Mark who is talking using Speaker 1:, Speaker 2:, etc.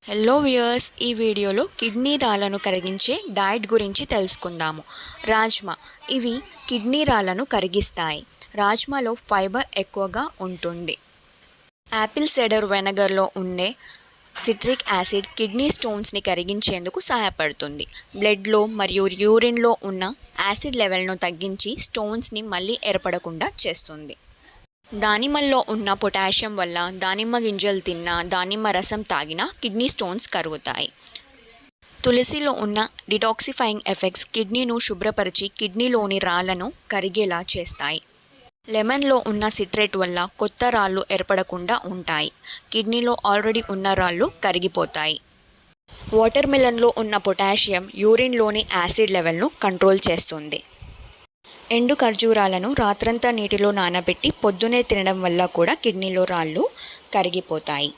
Speaker 1: Hello viewers, ఈ వీడియోలో kidney రాళ్లను కరిగించే డైట్ గురించి తెలుసుకుందాము. రాజ్మా ఇవి కిడ్నీ రాళ్లను కరిగిస్తాయి. రాజ్మాలో ఫైబర్ ఎక్కువగా ఉంటుంది. యాపిల్ సైడర్ వెనగర్లో ఉండే సిట్రిక్ యాసిడ్ కిడ్నీ స్టోన్స్ని కరిగించేందుకు సహాయపడుతుంది. బ్లడ్లో మరియు యూరిన్లో ఉన్న యాసిడ్ లెవెల్ను తగ్గించి స్టోన్స్ని మళ్ళీ ఏర్పడకుండా చేస్తుంది. దానిమ్మల్లో ఉన్న పొటాషియం వల్ల దానిమ్మ గింజలు తిన్నా, దానిమ్మ రసం తాగినా కిడ్నీ స్టోన్స్ కరుగుతాయి. తులసిలో ఉన్న డిటాక్సిఫైయింగ్ ఎఫెక్ట్స్ కిడ్నీను శుభ్రపరిచి కిడ్నీలోని రాళ్లను కరిగేలా చేస్తాయి. లెమన్లో ఉన్న సిట్రేట్ వల్ల కొత్త రాళ్ళు ఏర్పడకుండా ఉంటాయి. కిడ్నీలో ఆల్రెడీ ఉన్న రాళ్ళు కరిగిపోతాయి. వాటర్ మిలన్లో ఉన్న పొటాషియం యూరిన్లోని యాసిడ్ లెవెల్ను కంట్రోల్ చేస్తుంది. ఎండు ఖర్జూరాలను రాత్రంతా నీటిలో నానబెట్టి పొద్దునే తినడం వల్ల కూడా కిడ్నీలో రాళ్ళు కరిగిపోతాయి.